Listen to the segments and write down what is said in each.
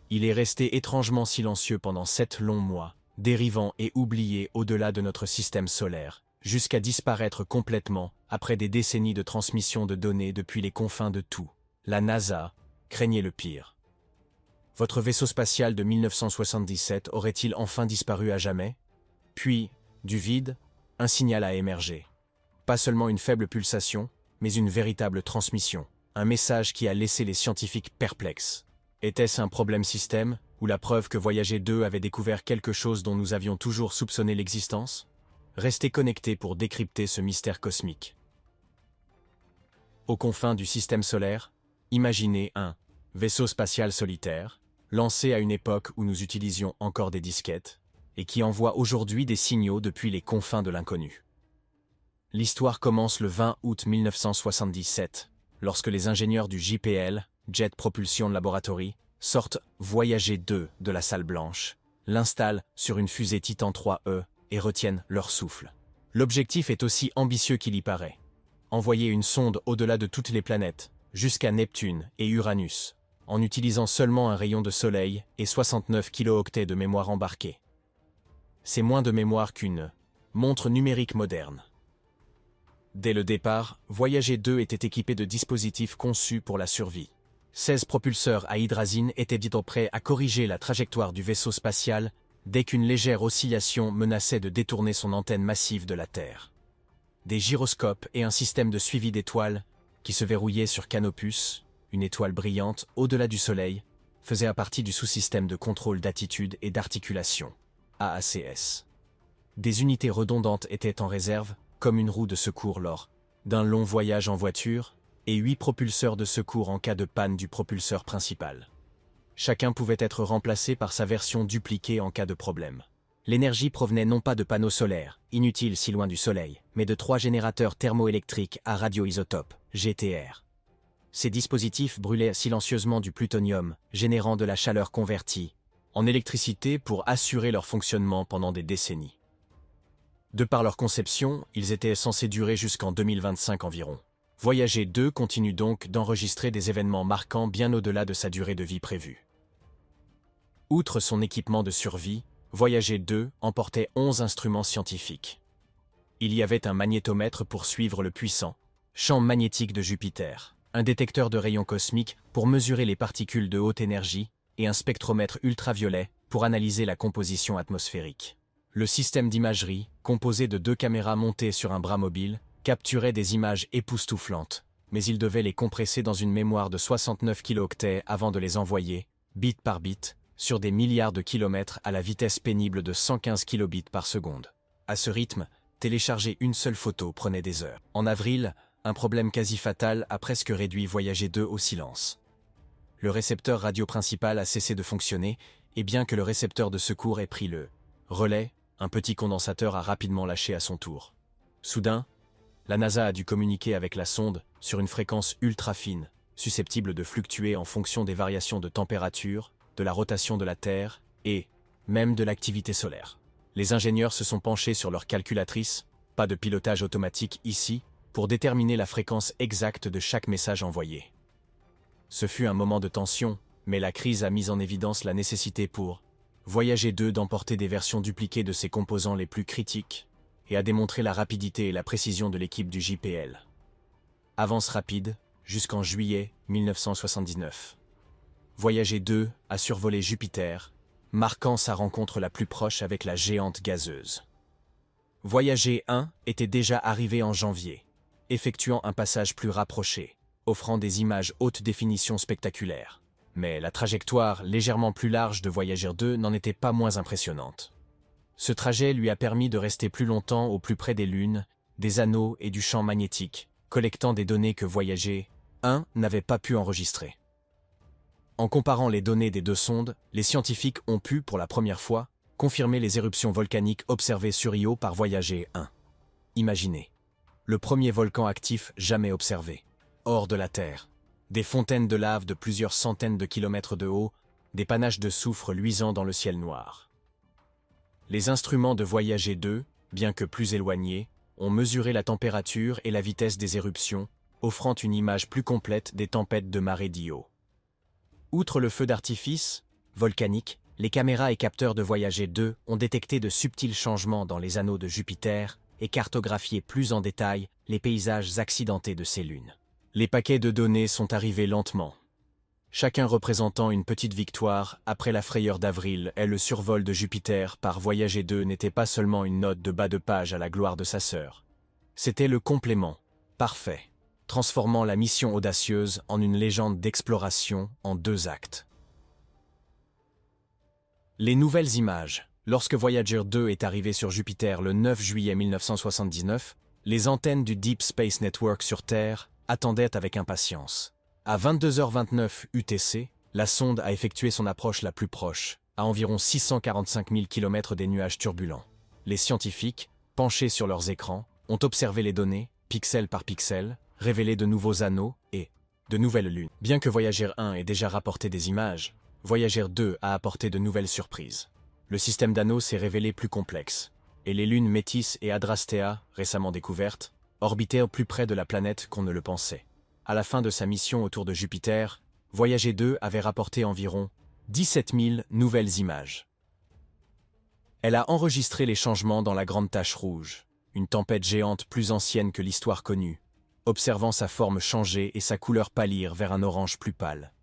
Il est resté étrangement silencieux pendant 7 longs mois, dérivant et oublié au-delà de notre système solaire, jusqu'à disparaître complètement après des décennies de transmission de données depuis les confins de tout. La NASA craignait le pire. Votre vaisseau spatial de 1977 aurait-il enfin disparu à jamais? Puis, du vide, un signal a émergé. Pas seulement une faible pulsation, mais une véritable transmission. Un message qui a laissé les scientifiques perplexes. Était-ce un problème système, ou la preuve que Voyager 2 avait découvert quelque chose dont nous avions toujours soupçonné l'existence? Restez connectés pour décrypter ce mystère cosmique. Aux confins du système solaire, imaginez un vaisseau spatial solitaire, lancé à une époque où nous utilisions encore des disquettes, et qui envoie aujourd'hui des signaux depuis les confins de l'inconnu. L'histoire commence le 20 août 1977, lorsque les ingénieurs du JPL, Jet Propulsion Laboratory, sortent Voyager 2 de la salle blanche, l'installent sur une fusée Titan 3E et retiennent leur souffle. L'objectif est aussi ambitieux qu'il y paraît. Envoyer une sonde au-delà de toutes les planètes, jusqu'à Neptune et Uranus, en utilisant seulement un rayon de soleil et 69 kilooctets de mémoire embarquée. C'est moins de mémoire qu'une montre numérique moderne. Dès le départ, Voyager 2 était équipé de dispositifs conçus pour la survie. 16 propulseurs à hydrazine étaient bientôt prêts à corriger la trajectoire du vaisseau spatial dès qu'une légère oscillation menaçait de détourner son antenne massive de la Terre. Des gyroscopes et un système de suivi d'étoiles, qui se verrouillait sur Canopus, une étoile brillante au-delà du Soleil, faisaient partie du sous-système de contrôle d'attitude et d'articulation, AACS. Des unités redondantes étaient en réserve, comme une roue de secours lors d'un long voyage en voiture, et 8 propulseurs de secours en cas de panne du propulseur principal. Chacun pouvait être remplacé par sa version dupliquée en cas de problème. L'énergie provenait non pas de panneaux solaires, inutiles si loin du Soleil, mais de 3 générateurs thermoélectriques à radioisotope, GTR. Ces dispositifs brûlaient silencieusement du plutonium, générant de la chaleur convertie en électricité pour assurer leur fonctionnement pendant des décennies. De par leur conception, ils étaient censés durer jusqu'en 2025 environ. Voyager 2 continue donc d'enregistrer des événements marquants bien au-delà de sa durée de vie prévue. Outre son équipement de survie, Voyager 2 emportait 11 instruments scientifiques. Il y avait un magnétomètre pour suivre le puissant champ magnétique de Jupiter, un détecteur de rayons cosmiques pour mesurer les particules de haute énergie et un spectromètre ultraviolet pour analyser la composition atmosphérique. Le système d'imagerie, composé de 2 caméras montées sur un bras mobile, capturait des images époustouflantes, mais il devait les compresser dans une mémoire de 69 kilooctets avant de les envoyer, bit par bit, sur des milliards de kilomètres à la vitesse pénible de 115 kilobits par seconde. À ce rythme, télécharger une seule photo prenait des heures. En avril, un problème quasi fatal a presque réduit Voyager 2 au silence. Le récepteur radio principal a cessé de fonctionner, et bien que le récepteur de secours ait pris le relais, un petit condensateur a rapidement lâché à son tour. Soudain, la NASA a dû communiquer avec la sonde sur une fréquence ultra fine, susceptible de fluctuer en fonction des variations de température, de la rotation de la Terre et même de l'activité solaire. Les ingénieurs se sont penchés sur leur calculatrice, pas de pilotage automatique ici, pour déterminer la fréquence exacte de chaque message envoyé. Ce fut un moment de tension, mais la crise a mis en évidence la nécessité pour Voyager 2 d'emporter des versions dupliquées de ses composants les plus critiques et a démontré la rapidité et la précision de l'équipe du JPL. Avance rapide, jusqu'en juillet 1979. Voyager 2 a survolé Jupiter, marquant sa rencontre la plus proche avec la géante gazeuse. Voyager 1 était déjà arrivé en janvier, effectuant un passage plus rapproché, offrant des images haute définition spectaculaires. Mais la trajectoire légèrement plus large de Voyager 2 n'en était pas moins impressionnante. Ce trajet lui a permis de rester plus longtemps au plus près des lunes, des anneaux et du champ magnétique, collectant des données que Voyager 1 n'avait pas pu enregistrer. En comparant les données des 2 sondes, les scientifiques ont pu, pour la première fois, confirmer les éruptions volcaniques observées sur Io par Voyager 1. Imaginez, le premier volcan actif jamais observé, hors de la Terre. Des fontaines de lave de plusieurs centaines de kilomètres de haut, des panaches de soufre luisant dans le ciel noir. Les instruments de Voyager 2, bien que plus éloignés, ont mesuré la température et la vitesse des éruptions, offrant une image plus complète des tempêtes de marée d'Io. Outre le feu d'artifice, volcaniques, les caméras et capteurs de Voyager 2 ont détecté de subtils changements dans les anneaux de Jupiter et cartographié plus en détail les paysages accidentés de ces lunes. Les paquets de données sont arrivés lentement. Chacun représentant une petite victoire après la frayeur d'avril et le survol de Jupiter par Voyager 2 n'était pas seulement une note de bas de page à la gloire de sa sœur. C'était le complément, parfait, transformant la mission audacieuse en une légende d'exploration en 2 actes. Les nouvelles images. Lorsque Voyager 2 est arrivé sur Jupiter le 9 juillet 1979, les antennes du Deep Space Network sur Terre attendaient avec impatience. À 22h29 UTC, la sonde a effectué son approche la plus proche, à environ 645 000 km des nuages turbulents. Les scientifiques, penchés sur leurs écrans, ont observé les données, pixel par pixel, révélé de nouveaux anneaux et de nouvelles lunes. Bien que Voyager 1 ait déjà rapporté des images, Voyager 2 a apporté de nouvelles surprises. Le système d'anneaux s'est révélé plus complexe, et les lunes Métis et Adrastea, récemment découvertes, orbitaient plus près de la planète qu'on ne le pensait. À la fin de sa mission autour de Jupiter, Voyager 2 avait rapporté environ 17 000 nouvelles images. Elle a enregistré les changements dans la Grande Tache Rouge, une tempête géante plus ancienne que l'histoire connue, observant sa forme changer et sa couleur pâlir vers un orange plus pâle.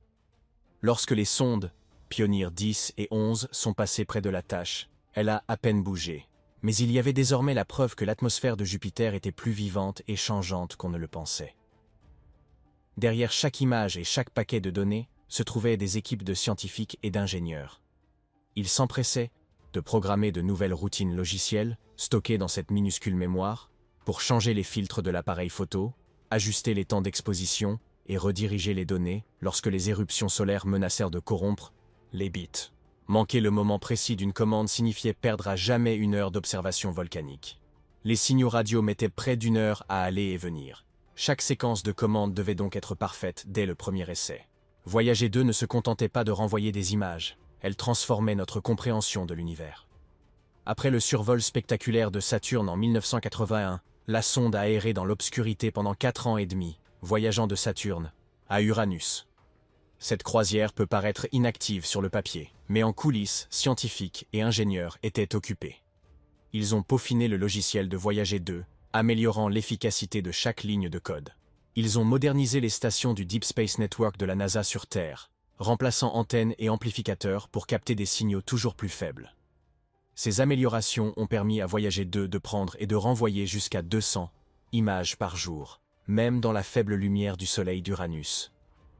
Lorsque les sondes Pioneer 10 et 11 sont passées près de la tache, elle a à peine bougé. Mais il y avait désormais la preuve que l'atmosphère de Jupiter était plus vivante et changeante qu'on ne le pensait. Derrière chaque image et chaque paquet de données se trouvaient des équipes de scientifiques et d'ingénieurs. Ils s'empressaient de programmer de nouvelles routines logicielles stockées dans cette minuscule mémoire pour changer les filtres de l'appareil photo, ajuster les temps d'exposition et rediriger les données lorsque les éruptions solaires menacèrent de corrompre les bits. Manquer le moment précis d'une commande signifiait perdre à jamais une heure d'observation volcanique. Les signaux radio mettaient près d'une heure à aller et venir. Chaque séquence de commande devait donc être parfaite dès le premier essai. Voyager 2 ne se contentait pas de renvoyer des images, elle transformait notre compréhension de l'univers. Après le survol spectaculaire de Saturne en 1981, la sonde a erré dans l'obscurité pendant 4 ans et demi, voyageant de Saturne à Uranus. Cette croisière peut paraître inactive sur le papier, mais en coulisses, scientifiques et ingénieurs étaient occupés. Ils ont peaufiné le logiciel de Voyager 2, améliorant l'efficacité de chaque ligne de code. Ils ont modernisé les stations du Deep Space Network de la NASA sur Terre, remplaçant antennes et amplificateurs pour capter des signaux toujours plus faibles. Ces améliorations ont permis à Voyager 2 de prendre et de renvoyer jusqu'à 200 images par jour, même dans la faible lumière du Soleil d'Uranus.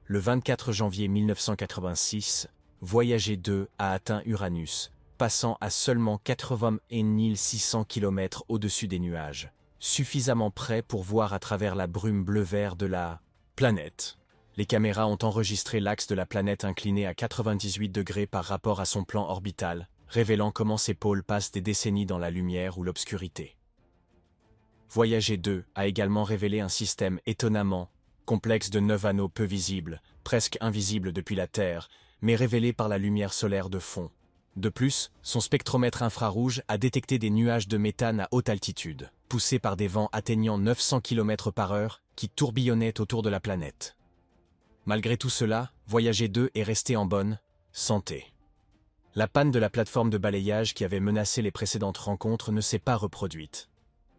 Le 24 janvier 1986, Voyager 2 a atteint Uranus, passant à seulement 81 600 km au-dessus des nuages, suffisamment près pour voir à travers la brume bleu-vert de la planète. Les caméras ont enregistré l'axe de la planète incliné à 98 degrés par rapport à son plan orbital, révélant comment ses pôles passent des décennies dans la lumière ou l'obscurité. Voyager 2 a également révélé un système étonnamment complexe de 9 anneaux peu visibles, presque invisibles depuis la Terre, mais révélés par la lumière solaire de fond. De plus, son spectromètre infrarouge a détecté des nuages de méthane à haute altitude, poussés par des vents atteignant 900 km/h qui tourbillonnaient autour de la planète. Malgré tout cela, Voyager 2 est resté en bonne santé. La panne de la plateforme de balayage qui avait menacé les précédentes rencontres ne s'est pas reproduite.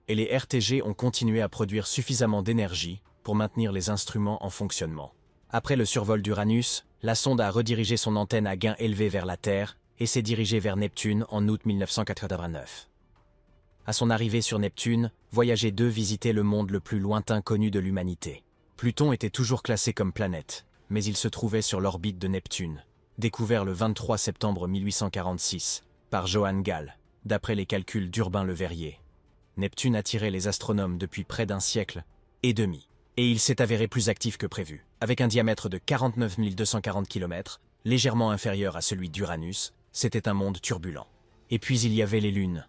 Et les RTG ont continué à produire suffisamment d'énergie pour maintenir les instruments en fonctionnement. Après le survol d'Uranus, la sonde a redirigé son antenne à gain élevé vers la Terre et s'est dirigée vers Neptune en août 1989. À son arrivée sur Neptune, Voyager 2 visitait le monde le plus lointain connu de l'humanité. Pluton était toujours classé comme planète, mais il se trouvait sur l'orbite de Neptune, découvert le 23 septembre 1846 par Johann Galle, d'après les calculs d'Urbain Le Verrier. Neptune attirait les astronomes depuis près d'un siècle et demi, et il s'est avéré plus actif que prévu, avec un diamètre de 49 240 km, légèrement inférieur à celui d'Uranus. C'était un monde turbulent. Et puis il y avait les lunes.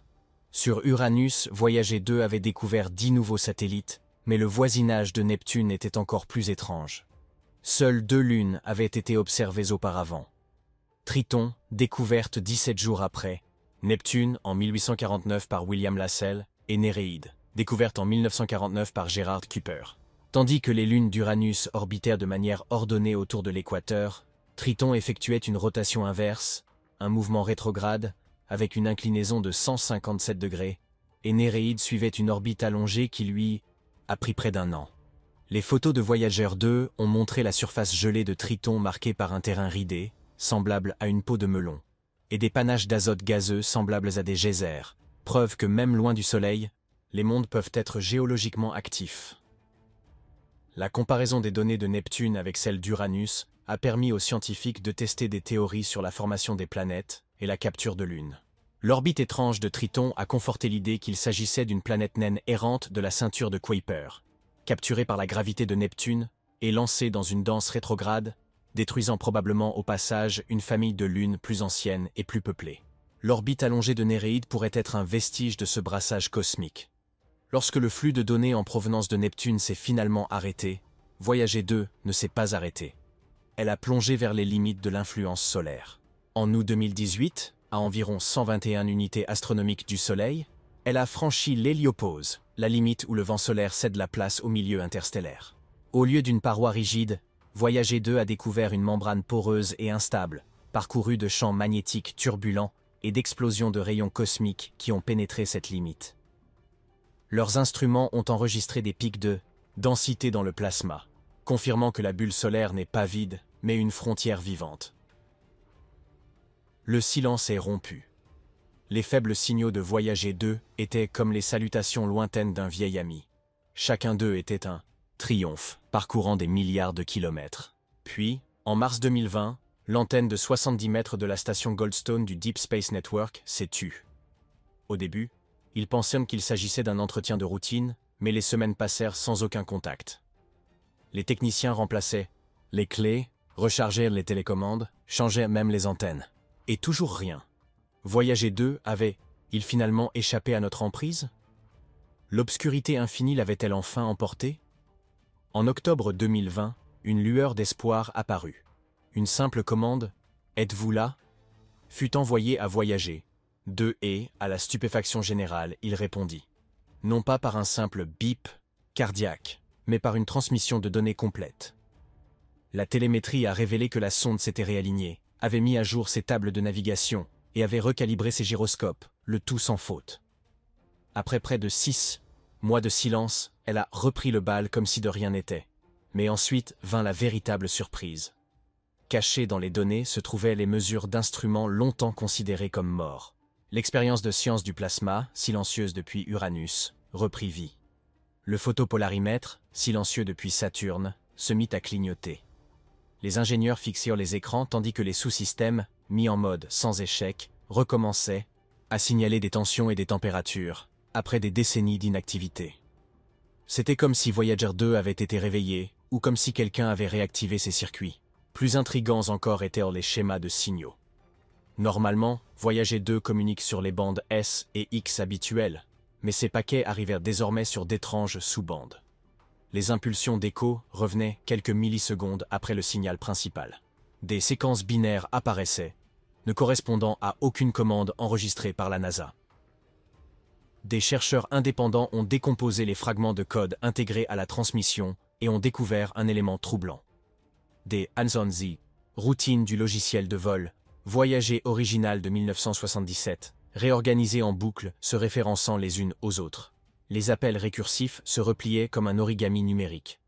Sur Uranus, Voyager 2 avait découvert 10 nouveaux satellites, mais le voisinage de Neptune était encore plus étrange. Seules 2 lunes avaient été observées auparavant. Triton, découverte 17 jours après, Neptune en 1849 par William Lassell, et Néréide, découverte en 1949 par Gerhard Kuiper. Tandis que les lunes d'Uranus orbitèrent de manière ordonnée autour de l'équateur, Triton effectuait une rotation inverse, un mouvement rétrograde, avec une inclinaison de 157 degrés, et Néréide suivait une orbite allongée qui lui a pris près d'un an. Les photos de Voyager 2 ont montré la surface gelée de Triton marquée par un terrain ridé, semblable à une peau de melon, et des panaches d'azote gazeux semblables à des geysers, preuve que même loin du Soleil, les mondes peuvent être géologiquement actifs. La comparaison des données de Neptune avec celles d'Uranus a permis aux scientifiques de tester des théories sur la formation des planètes et la capture de Lune. L'orbite étrange de Triton a conforté l'idée qu'il s'agissait d'une planète naine errante de la ceinture de Kuiper, capturée par la gravité de Neptune et lancée dans une danse rétrograde, détruisant probablement au passage une famille de lunes plus anciennes et plus peuplées. L'orbite allongée de Néréide pourrait être un vestige de ce brassage cosmique. Lorsque le flux de données en provenance de Neptune s'est finalement arrêté, Voyager 2 ne s'est pas arrêté. Elle a plongé vers les limites de l'influence solaire. En août 2018, à environ 121 unités astronomiques du Soleil, elle a franchi l'héliopause, la limite où le vent solaire cède la place au milieu interstellaire. Au lieu d'une paroi rigide, Voyager 2 a découvert une membrane poreuse et instable, parcourue de champs magnétiques turbulents et d'explosions de rayons cosmiques qui ont pénétré cette limite. Leurs instruments ont enregistré des pics de densité dans le plasma, confirmant que la bulle solaire n'est pas vide, mais une frontière vivante. Le silence est rompu. Les faibles signaux de Voyager 2 étaient comme les salutations lointaines d'un vieil ami. Chacun d'eux était un triomphe, parcourant des milliards de kilomètres. Puis, en mars 2020, l'antenne de 70 mètres de la station Goldstone du Deep Space Network s'est tue. Au début, ils pensaient qu'il s'agissait d'un entretien de routine, mais les semaines passèrent sans aucun contact. Les techniciens remplaçaient les clés, rechargeaient les télécommandes, changeaient même les antennes. Et toujours rien. Voyager 2 avait-il finalement échappé à notre emprise? L'obscurité infinie l'avait-elle enfin emporté? En octobre 2020, une lueur d'espoir apparut. Une simple commande « Êtes-vous là ?» fut envoyée à Voyager 2 et, à la stupéfaction générale, il répondit. Non pas par un simple bip cardiaque, mais par une transmission de données complète. La télémétrie a révélé que la sonde s'était réalignée, avait mis à jour ses tables de navigation et avait recalibré ses gyroscopes, le tout sans faute. Après près de 6 mois de silence, elle a repris le bal comme si de rien n'était. Mais ensuite vint la véritable surprise. Cachées dans les données se trouvaient les mesures d'instruments longtemps considérés comme morts. L'expérience de science du plasma, silencieuse depuis Uranus, reprit vie. Le photopolarimètre, silencieux depuis Saturne, se mit à clignoter. Les ingénieurs fixèrent les écrans tandis que les sous-systèmes, mis en mode sans échec, recommençaient à signaler des tensions et des températures, après des décennies d'inactivité. C'était comme si Voyager 2 avait été réveillé, ou comme si quelqu'un avait réactivé ses circuits. Plus intrigants encore étaient les schémas de signaux. Normalement, Voyager 2 communique sur les bandes S et X habituelles, mais ces paquets arrivèrent désormais sur d'étranges sous-bandes. Les impulsions d'écho revenaient quelques millisecondes après le signal principal. Des séquences binaires apparaissaient, ne correspondant à aucune commande enregistrée par la NASA. Des chercheurs indépendants ont décomposé les fragments de code intégrés à la transmission et ont découvert un élément troublant. Des hands-on-Z, routines du logiciel de vol, Voyager original de 1977, réorganisées en boucles se référençant les unes aux autres. Les appels récursifs se repliaient comme un origami numérique.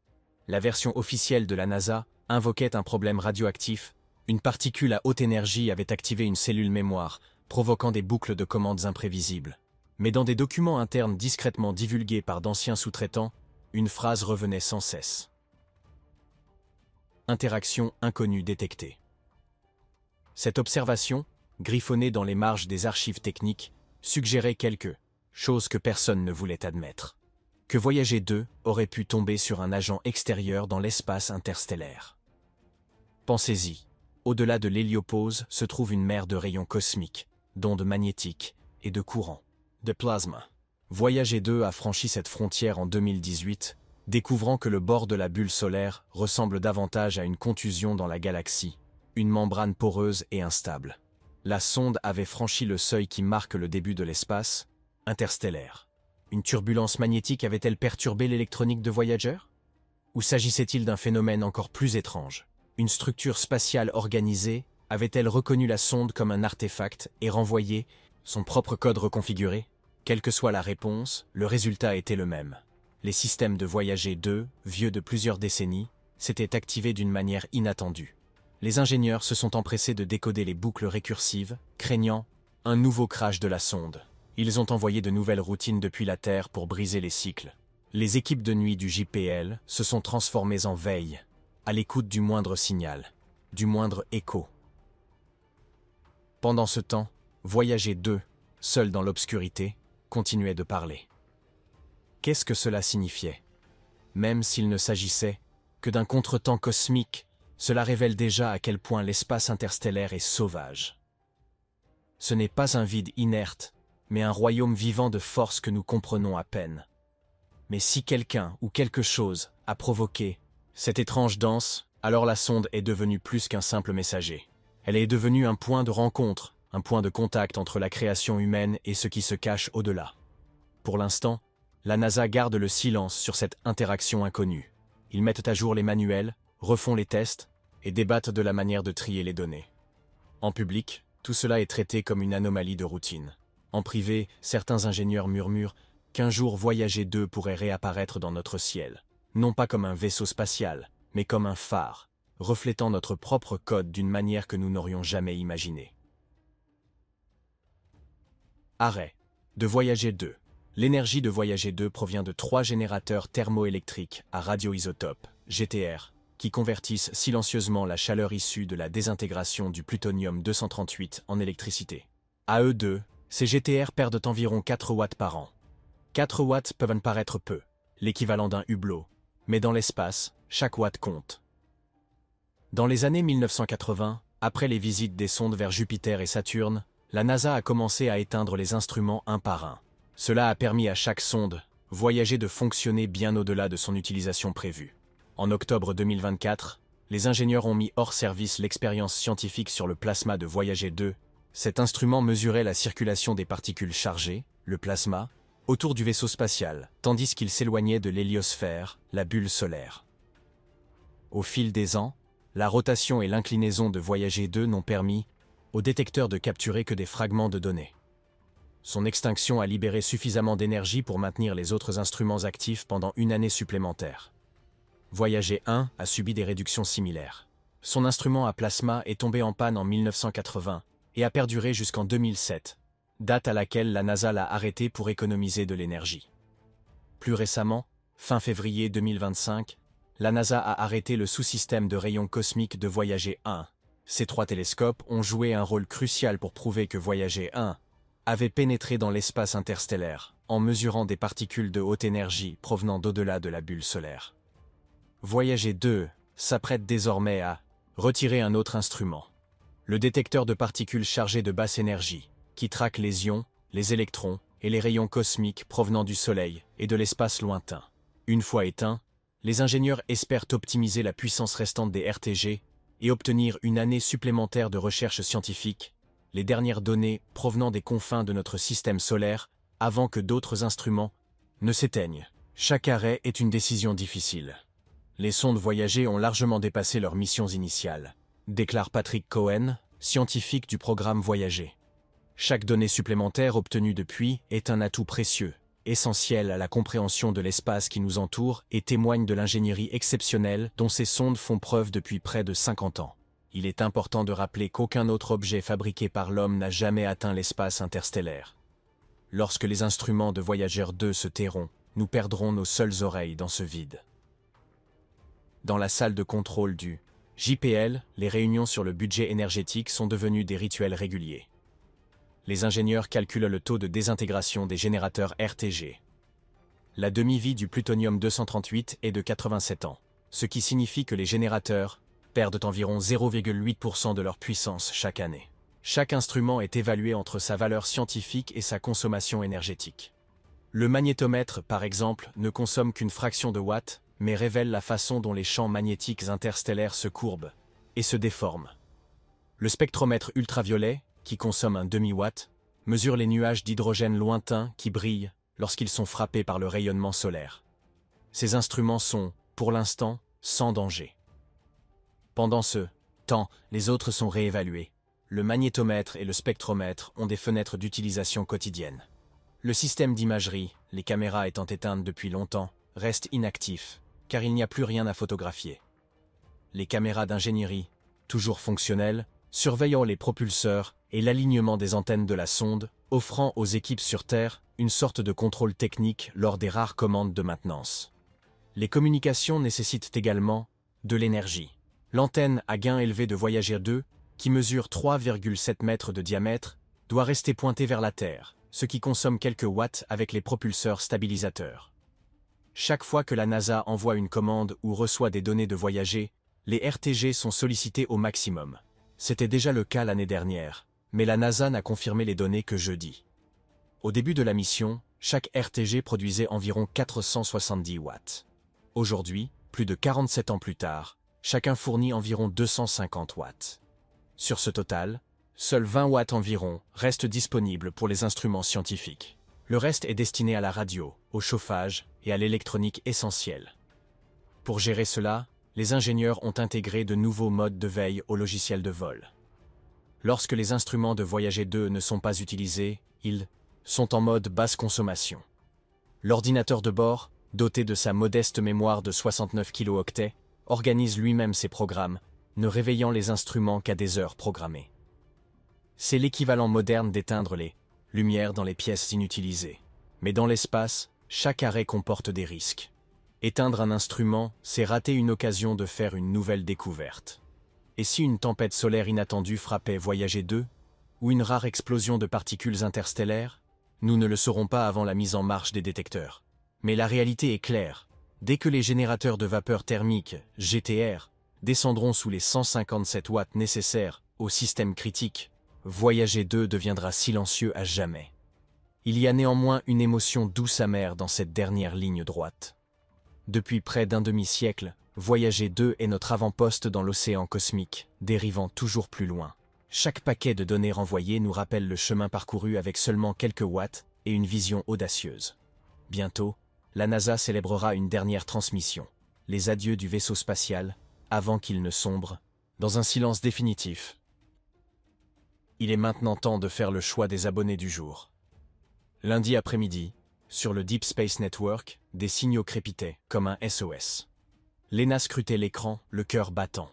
La version officielle de la NASA invoquait un problème radioactif. Une particule à haute énergie avait activé une cellule mémoire, provoquant des boucles de commandes imprévisibles. Mais dans des documents internes discrètement divulgués par d'anciens sous-traitants, une phrase revenait sans cesse. Interaction inconnue détectée. Cette observation, griffonnée dans les marges des archives techniques, suggérait quelque chose que personne ne voulait admettre. Que Voyager 2 aurait pu tomber sur un agent extérieur dans l'espace interstellaire. Pensez-y, au-delà de l'héliopause se trouve une mer de rayons cosmiques, d'ondes magnétiques et de courants, de plasma. Voyager 2 a franchi cette frontière en 2018, découvrant que le bord de la bulle solaire ressemble davantage à une contusion dans la galaxie, une membrane poreuse et instable. La sonde avait franchi le seuil qui marque le début de l'espace interstellaire. Une turbulence magnétique avait-elle perturbé l'électronique de Voyager? Ou s'agissait-il d'un phénomène encore plus étrange? une structure spatiale organisée, avait-elle reconnu la sonde comme un artefact et renvoyé son propre code reconfiguré? Quelle que soit la réponse, le résultat était le même. Les systèmes de Voyager 2, vieux de plusieurs décennies, s'étaient activés d'une manière inattendue. Les ingénieurs se sont empressés de décoder les boucles récursives, craignant un nouveau crash de la sonde. Ils ont envoyé de nouvelles routines depuis la Terre pour briser les cycles. Les équipes de nuit du JPL se sont transformées en veille, à l'écoute du moindre signal, du moindre écho. Pendant ce temps, Voyager 2, seul dans l'obscurité, continuait de parler. Qu'est-ce que cela signifiait? Même s'il ne s'agissait que d'un contretemps cosmique, cela révèle déjà à quel point l'espace interstellaire est sauvage. Ce n'est pas un vide inerte, mais un royaume vivant de forces que nous comprenons à peine. Mais si quelqu'un ou quelque chose a provoqué cette étrange danse, alors la sonde est devenue plus qu'un simple messager. Elle est devenue un point de rencontre, un point de contact entre la création humaine et ce qui se cache au-delà. Pour l'instant, la NASA garde le silence sur cette interaction inconnue. Ils mettent à jour les manuels, refont les tests et débattent de la manière de trier les données. En public, tout cela est traité comme une anomalie de routine. En privé, certains ingénieurs murmurent qu'un jour Voyager 2 pourrait réapparaître dans notre ciel, non pas comme un vaisseau spatial, mais comme un phare, reflétant notre propre code d'une manière que nous n'aurions jamais imaginée. Arrêt de Voyager 2. L'énergie de Voyager 2 provient de 3 générateurs thermoélectriques à radioisotopes, GTR, qui convertissent silencieusement la chaleur issue de la désintégration du plutonium-238 en électricité. À eux deux, ces GTR perdent environ 4 watts par an. 4 watts peuvent paraître peu, l'équivalent d'un hublot, mais dans l'espace, chaque watt compte. Dans les années 1980, après les visites des sondes vers Jupiter et Saturne, la NASA a commencé à éteindre les instruments un par un. Cela a permis à chaque sonde, Voyager de fonctionner bien au-delà de son utilisation prévue. En octobre 2024, les ingénieurs ont mis hors service l'expérience scientifique sur le plasma de Voyager 2. Cet instrument mesurait la circulation des particules chargées, le plasma, autour du vaisseau spatial, tandis qu'il s'éloignait de l'héliosphère, la bulle solaire. Au fil des ans, la rotation et l'inclinaison de Voyager 2 n'ont permis au détecteur de capturer que des fragments de données. Son extinction a libéré suffisamment d'énergie pour maintenir les autres instruments actifs pendant une année supplémentaire. Voyager 1 a subi des réductions similaires. Son instrument à plasma est tombé en panne en 1980 et a perduré jusqu'en 2007, date à laquelle la NASA l'a arrêté pour économiser de l'énergie. Plus récemment, fin février 2025, la NASA a arrêté le sous-système de rayons cosmiques de Voyager 1. Ces 3 télescopes ont joué un rôle crucial pour prouver que Voyager 1 avait pénétré dans l'espace interstellaire, en mesurant des particules de haute énergie provenant d'au-delà de la bulle solaire. Voyager 2 s'apprête désormais à retirer un autre instrument, le détecteur de particules chargées de basse énergie, qui traque les ions, les électrons et les rayons cosmiques provenant du Soleil et de l'espace lointain. Une fois éteint, les ingénieurs espèrent optimiser la puissance restante des RTG et obtenir une année supplémentaire de recherche scientifique, les dernières données provenant des confins de notre système solaire, avant que d'autres instruments ne s'éteignent. Chaque arrêt est une décision difficile. Les sondes Voyager ont largement dépassé leurs missions initiales, déclare Patrick Cohen, scientifique du programme Voyager. Chaque donnée supplémentaire obtenue depuis est un atout précieux, essentiel à la compréhension de l'espace qui nous entoure et témoigne de l'ingénierie exceptionnelle dont ces sondes font preuve depuis près de 50 ans. Il est important de rappeler qu'aucun autre objet fabriqué par l'homme n'a jamais atteint l'espace interstellaire. Lorsque les instruments de Voyager 2 se tairont, nous perdrons nos seules oreilles dans ce vide. Dans la salle de contrôle du JPL, les réunions sur le budget énergétique sont devenues des rituels réguliers. Les ingénieurs calculent le taux de désintégration des générateurs RTG. La demi-vie du plutonium-238 est de 87 ans, ce qui signifie que les générateurs perdent environ 0,8% de leur puissance chaque année. Chaque instrument est évalué entre sa valeur scientifique et sa consommation énergétique. Le magnétomètre, par exemple, ne consomme qu'une fraction de watt, mais révèle la façon dont les champs magnétiques interstellaires se courbent et se déforment. Le spectromètre ultraviolet, qui consomme un demi-watt, mesure les nuages d'hydrogène lointains qui brillent lorsqu'ils sont frappés par le rayonnement solaire. Ces instruments sont, pour l'instant, sans danger. Pendant ce temps, les autres sont réévalués. Le magnétomètre et le spectromètre ont des fenêtres d'utilisation quotidienne. Le système d'imagerie, les caméras étant éteintes depuis longtemps, reste inactif, car il n'y a plus rien à photographier. Les caméras d'ingénierie, toujours fonctionnelles, surveillant les propulseurs et l'alignement des antennes de la sonde, offrant aux équipes sur Terre une sorte de contrôle technique lors des rares commandes de maintenance. Les communications nécessitent également de l'énergie. L'antenne à gain élevé de Voyager 2, qui mesure 3,7 mètres de diamètre, doit rester pointée vers la Terre, ce qui consomme quelques watts avec les propulseurs stabilisateurs. Chaque fois que la NASA envoie une commande ou reçoit des données de Voyager, les RTG sont sollicités au maximum. C'était déjà le cas l'année dernière, mais la NASA n'a confirmé les données que jeudi. Au début de la mission, chaque RTG produisait environ 470 watts. Aujourd'hui, plus de 47 ans plus tard, chacun fournit environ 250 watts. Sur ce total, seuls 20 watts environ restent disponibles pour les instruments scientifiques. Le reste est destiné à la radio, au chauffage et à l'électronique essentielle. Pour gérer cela, les ingénieurs ont intégré de nouveaux modes de veille au logiciel de vol. Lorsque les instruments de Voyager 2 ne sont pas utilisés, ils sont en mode basse consommation. L'ordinateur de bord, doté de sa modeste mémoire de 69 kilooctets, organise lui-même ses programmes, ne réveillant les instruments qu'à des heures programmées. C'est l'équivalent moderne d'éteindre les lumières dans les pièces inutilisées. Mais dans l'espace, chaque arrêt comporte des risques. Éteindre un instrument, c'est rater une occasion de faire une nouvelle découverte. Et si une tempête solaire inattendue frappait Voyager 2, ou une rare explosion de particules interstellaires, nous ne le saurons pas avant la mise en marche des détecteurs. Mais la réalité est claire. Dès que les générateurs de vapeur thermique, GTR, descendront sous les 157 watts nécessaires au système critique, Voyager 2 deviendra silencieux à jamais. Il y a néanmoins une émotion douce amère dans cette dernière ligne droite. Depuis près d'un demi-siècle, Voyager 2 est notre avant-poste dans l'océan cosmique, dérivant toujours plus loin. Chaque paquet de données renvoyé nous rappelle le chemin parcouru avec seulement quelques watts et une vision audacieuse. Bientôt, la NASA célébrera une dernière transmission, les adieux du vaisseau spatial, avant qu'il ne sombre, dans un silence définitif. Il est maintenant temps de faire le choix des abonnés du jour. Lundi après-midi, sur le Deep Space Network, des signaux crépitaient, comme un SOS. Lena scrutait l'écran, le cœur battant.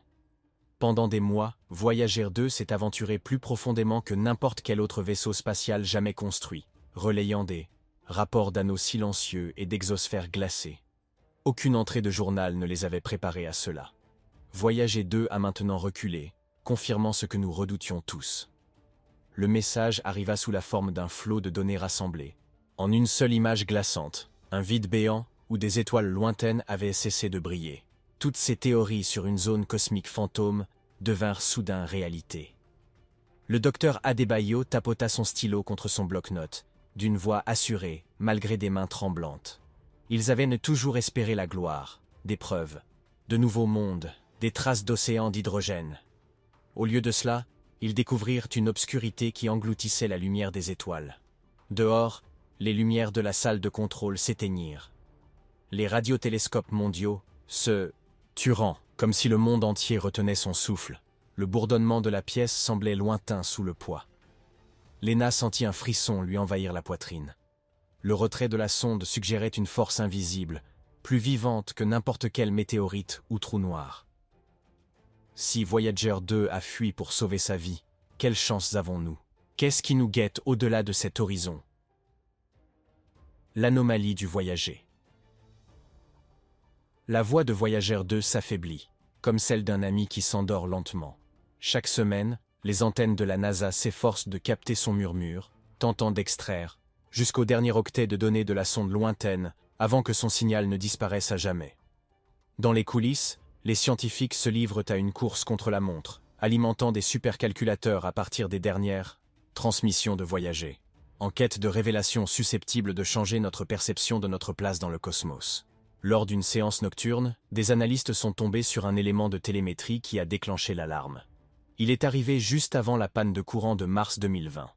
Pendant des mois, Voyager 2 s'est aventuré plus profondément que n'importe quel autre vaisseau spatial jamais construit, relayant des rapports d'anneaux silencieux et d'exosphères glacées. Aucune entrée de journal ne les avait préparés à cela. Voyager 2 a maintenant reculé, confirmant ce que nous redoutions tous. Le message arriva sous la forme d'un flot de données rassemblées. En une seule image glaçante, un vide béant où des étoiles lointaines avaient cessé de briller. Toutes ces théories sur une zone cosmique fantôme devinrent soudain réalité. Le docteur Adebayo tapota son stylo contre son bloc-notes, d'une voix assurée, malgré des mains tremblantes. Ils avaient toujours espéré la gloire, des preuves, de nouveaux mondes, des traces d'océans d'hydrogène. Au lieu de cela, ils découvrirent une obscurité qui engloutissait la lumière des étoiles. Dehors, les lumières de la salle de contrôle s'éteignirent. Les radiotélescopes mondiaux se turant, comme si le monde entier retenait son souffle. Le bourdonnement de la pièce semblait lointain sous le poids. Lena sentit un frisson lui envahir la poitrine. Le retrait de la sonde suggérait une force invisible, plus vivante que n'importe quel météorite ou trou noir. Si Voyager 2 a fui pour sauver sa vie, quelles chances avons-nous? Qu'est-ce qui nous guette au-delà de cet horizon? L'anomalie du voyager. La voix de Voyager 2 s'affaiblit, comme celle d'un ami qui s'endort lentement. Chaque semaine, les antennes de la NASA s'efforcent de capter son murmure, tentant d'extraire, jusqu'au dernier octet de données de la sonde lointaine, avant que son signal ne disparaisse à jamais. Dans les coulisses, les scientifiques se livrent à une course contre la montre, alimentant des supercalculateurs à partir des dernières transmissions de Voyager, en quête de révélations susceptibles de changer notre perception de notre place dans le cosmos. Lors d'une séance nocturne, des analystes sont tombés sur un élément de télémétrie qui a déclenché l'alarme. Il est arrivé juste avant la panne de courant de mars 2020.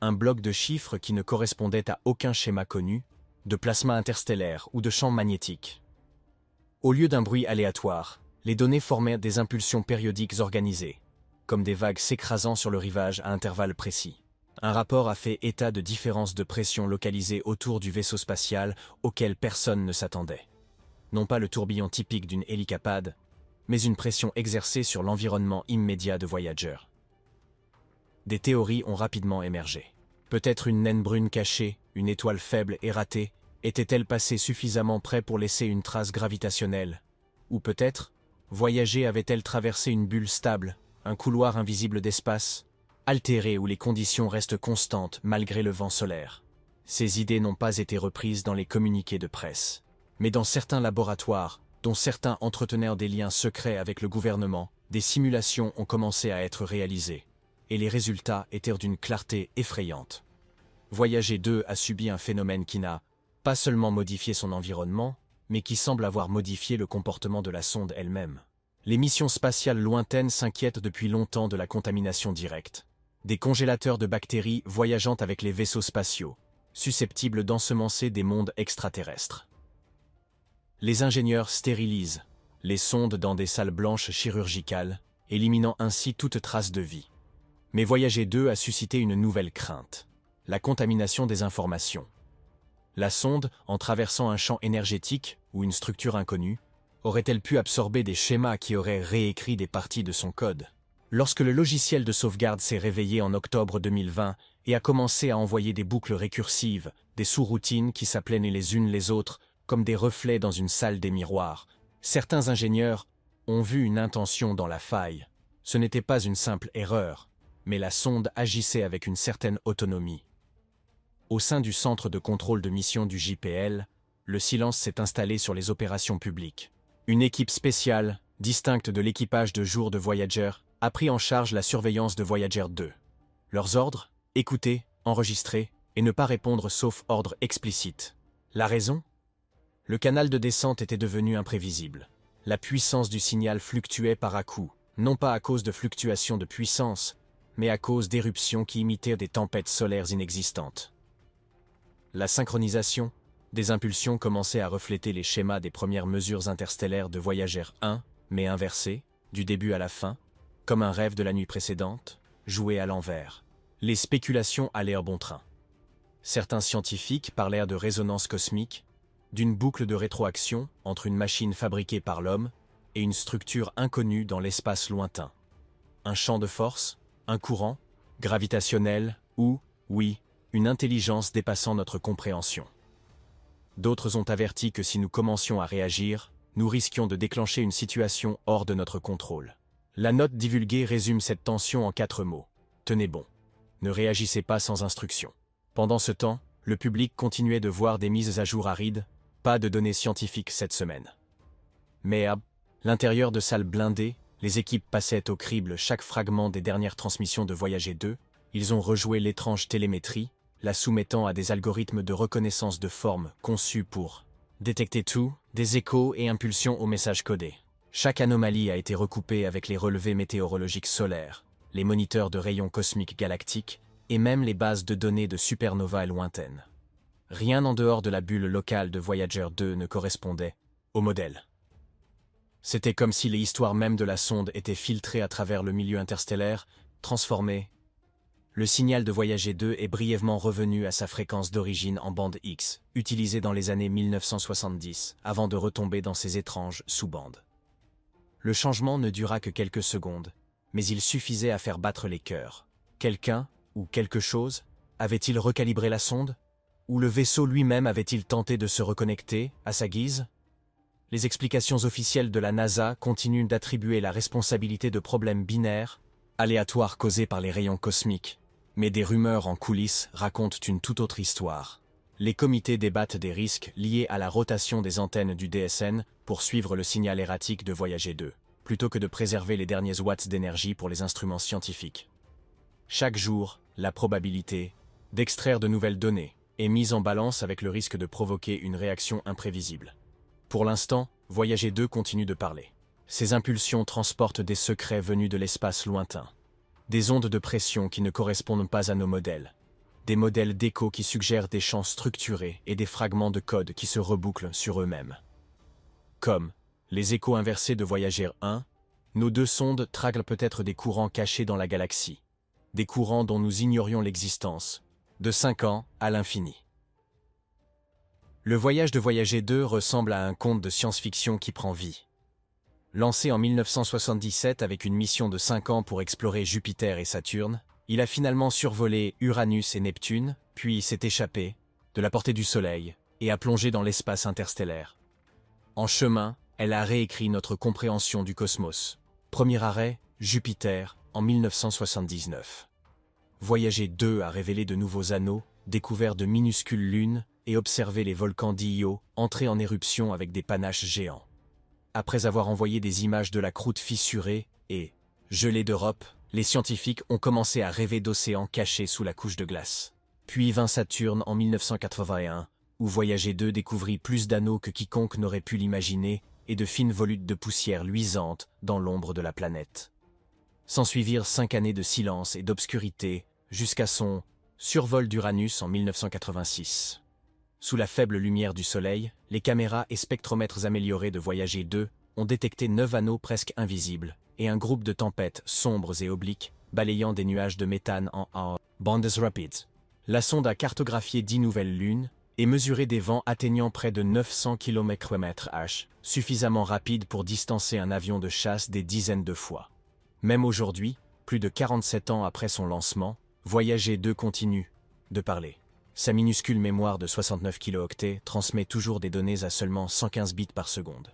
Un bloc de chiffres qui ne correspondait à aucun schéma connu, de plasma interstellaire ou de champ magnétique. Au lieu d'un bruit aléatoire, Les données formaient des impulsions périodiques organisées, comme des vagues s'écrasant sur le rivage à intervalles précis. Un rapport a fait état de différences de pression localisées autour du vaisseau spatial auxquelles personne ne s'attendait. Non pas le tourbillon typique d'une hélicapade, mais une pression exercée sur l'environnement immédiat de Voyager. Des théories ont rapidement émergé. Peut-être une naine brune cachée, une étoile faible et ratée, était-elle passée suffisamment près pour laisser une trace gravitationnelle? Ou peut-être, Voyager avait-elle traversé une bulle stable, un couloir invisible d'espace, altéré où les conditions restent constantes malgré le vent solaire? Ces idées n'ont pas été reprises dans les communiqués de presse. Mais dans certains laboratoires, dont certains entretenaient des liens secrets avec le gouvernement, des simulations ont commencé à être réalisées, et les résultats étaient d'une clarté effrayante. Voyager 2 a subi un phénomène qui n'a pas seulement modifié son environnement, mais qui semble avoir modifié le comportement de la sonde elle-même. Les missions spatiales lointaines s'inquiètent depuis longtemps de la contamination directe. Des congélateurs de bactéries voyageant avec les vaisseaux spatiaux, susceptibles d'ensemencer des mondes extraterrestres. Les ingénieurs stérilisent les sondes dans des salles blanches chirurgicales, éliminant ainsi toute trace de vie. Mais Voyager 2 a suscité une nouvelle crainte: la contamination des informations. La sonde, en traversant un champ énergétique ou une structure inconnue, aurait-elle pu absorber des schémas qui auraient réécrit des parties de son code? Lorsque le logiciel de sauvegarde s'est réveillé en octobre 2020 et a commencé à envoyer des boucles récursives, des sous-routines qui s'appelaient les unes les autres, comme des reflets dans une salle des miroirs, certains ingénieurs ont vu une intention dans la faille. Ce n'était pas une simple erreur, mais la sonde agissait avec une certaine autonomie. Au sein du centre de contrôle de mission du JPL, le silence s'est installé sur les opérations publiques. Une équipe spéciale, distincte de l'équipage de jour de Voyager, a pris en charge la surveillance de Voyager 2. Leurs ordres: écouter, enregistrer et ne pas répondre sauf ordre explicite. La raison? Le canal de descente était devenu imprévisible. La puissance du signal fluctuait par à-coups, non pas à cause de fluctuations de puissance, mais à cause d'éruptions qui imitaient des tempêtes solaires inexistantes. La synchronisation des impulsions commençait à refléter les schémas des premières mesures interstellaires de Voyager 1, mais inversées, du début à la fin, comme un rêve de la nuit précédente, joué à l'envers. Les spéculations allèrent bon train. Certains scientifiques parlèrent de résonance cosmique, d'une boucle de rétroaction entre une machine fabriquée par l'homme et une structure inconnue dans l'espace lointain. Un champ de force, un courant, gravitationnel ou, oui, une intelligence dépassant notre compréhension. D'autres ont averti que si nous commencions à réagir, nous risquions de déclencher une situation hors de notre contrôle. La note divulguée résume cette tension en 4 mots. Tenez bon. Ne réagissez pas sans instruction. Pendant ce temps, le public continuait de voir des mises à jour arides, pas de données scientifiques cette semaine. Mais à l'intérieur de salles blindées, les équipes passaient au crible chaque fragment des dernières transmissions de Voyager 2, ils ont rejoué l'étrange télémétrie, la soumettant à des algorithmes de reconnaissance de forme conçus pour détecter tout, des échos et impulsions aux messages codés. Chaque anomalie a été recoupée avec les relevés météorologiques solaires, les moniteurs de rayons cosmiques galactiques et même les bases de données de supernovas lointaines. Rien en dehors de la bulle locale de Voyager 2 ne correspondait au modèle. C'était comme si les histoires mêmes de la sonde étaient filtrées à travers le milieu interstellaire, transformées. Le signal de Voyager 2 est brièvement revenu à sa fréquence d'origine en bande X, utilisée dans les années 1970, avant de retomber dans ses étranges sous-bandes. Le changement ne dura que quelques secondes, mais il suffisait à faire battre les cœurs. Quelqu'un, ou quelque chose, avait-il recalibré la sonde? Ou le vaisseau lui-même avait-il tenté de se reconnecter, à sa guise? Les explications officielles de la NASA continuent d'attribuer la responsabilité de problèmes binaires, aléatoires causés par les rayons cosmiques. Mais des rumeurs en coulisses racontent une toute autre histoire. Les comités débattent des risques liés à la rotation des antennes du DSN pour suivre le signal erratique de Voyager 2, plutôt que de préserver les derniers watts d'énergie pour les instruments scientifiques. Chaque jour, la probabilité d'extraire de nouvelles données est mise en balance avec le risque de provoquer une réaction imprévisible. Pour l'instant, Voyager 2 continue de parler. Ses impulsions transportent des secrets venus de l'espace lointain. Des ondes de pression qui ne correspondent pas à nos modèles. Des modèles d'écho qui suggèrent des champs structurés et des fragments de code qui se rebouclent sur eux-mêmes. Comme Les échos inversés de Voyager 1, nos deux sondes traquent peut-être des courants cachés dans la galaxie. Des courants dont nous ignorions l'existence, de 5 ans à l'infini. Le voyage de Voyager 2 ressemble à un conte de science-fiction qui prend vie. Lancé en 1977 avec une mission de 5 ans pour explorer Jupiter et Saturne, il a finalement survolé Uranus et Neptune, puis s'est échappé, de la portée du Soleil, et a plongé dans l'espace interstellaire. En chemin, elle a réécrit notre compréhension du cosmos. Premier arrêt, Jupiter, en 1979. Voyager 2 a révélé de nouveaux anneaux, découvert de minuscules lunes et observé les volcans d'Io entrer en éruption avec des panaches géants. Après avoir envoyé des images de la croûte fissurée et gelée d'Europe, les scientifiques ont commencé à rêver d'océans cachés sous la couche de glace. Puis vint Saturne en 1981, où Voyager 2 découvrit plus d'anneaux que quiconque n'aurait pu l'imaginer et de fines volutes de poussière luisante dans l'ombre de la planète. S'ensuivirent 5 années de silence et d'obscurité jusqu'à son survol d'Uranus en 1986. Sous la faible lumière du Soleil, les caméras et spectromètres améliorés de Voyager 2 ont détecté 9 anneaux presque invisibles et un groupe de tempêtes sombres et obliques balayant des nuages de méthane en bandes rapides. La sonde a cartographié 10 nouvelles lunes et mesuré des vents atteignant près de 900 km/h, suffisamment rapides pour distancer un avion de chasse des dizaines de fois. Même aujourd'hui, plus de 47 ans après son lancement, Voyager 2 continue de parler. Sa minuscule mémoire de 69 kilooctets transmet toujours des données à seulement 115 bits par seconde.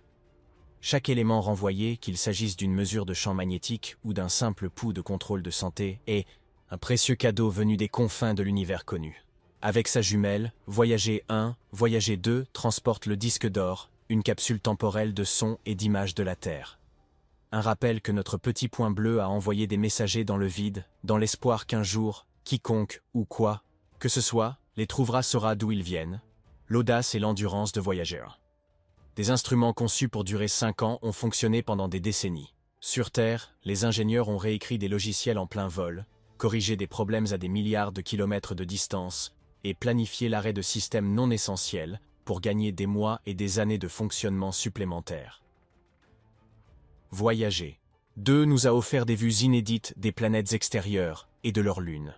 Chaque élément renvoyé, qu'il s'agisse d'une mesure de champ magnétique ou d'un simple pouls de contrôle de santé, est un précieux cadeau venu des confins de l'univers connu. Avec sa jumelle, Voyager 1, Voyager 2 transporte le disque d'or, une capsule temporelle de sons et d'images de la Terre. Un rappel que notre petit point bleu a envoyé des messagers dans le vide, dans l'espoir qu'un jour, quiconque ou quoi que ce soit, les trouvera saura d'où ils viennent, l'audace et l'endurance de Voyager. Des instruments conçus pour durer 5 ans ont fonctionné pendant des décennies. Sur Terre, les ingénieurs ont réécrit des logiciels en plein vol, corrigé des problèmes à des milliards de kilomètres de distance et planifié l'arrêt de systèmes non essentiels pour gagner des mois et des années de fonctionnement supplémentaires. Voyager 2 nous a offert des vues inédites des planètes extérieures et de leurs lunes.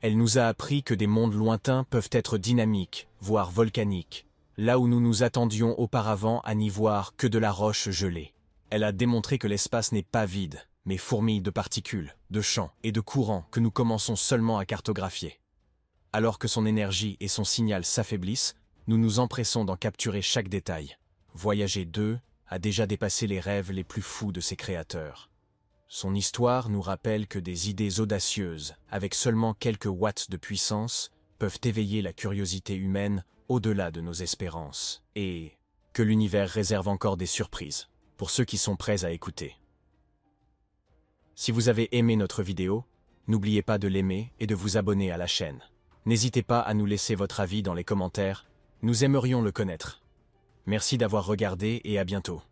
Elle nous a appris que des mondes lointains peuvent être dynamiques, voire volcaniques, là où nous nous attendions auparavant à n'y voir que de la roche gelée. Elle a démontré que l'espace n'est pas vide, mais fourmille de particules, de champs et de courants que nous commençons seulement à cartographier. Alors que son énergie et son signal s'affaiblissent, nous nous empressons d'en capturer chaque détail. Voyager 2 a déjà dépassé les rêves les plus fous de ses créateurs. Son histoire nous rappelle que des idées audacieuses, avec seulement quelques watts de puissance, peuvent éveiller la curiosité humaine au-delà de nos espérances, et que l'univers réserve encore des surprises pour ceux qui sont prêts à écouter. Si vous avez aimé notre vidéo, n'oubliez pas de l'aimer et de vous abonner à la chaîne. N'hésitez pas à nous laisser votre avis dans les commentaires, nous aimerions le connaître. Merci d'avoir regardé et à bientôt.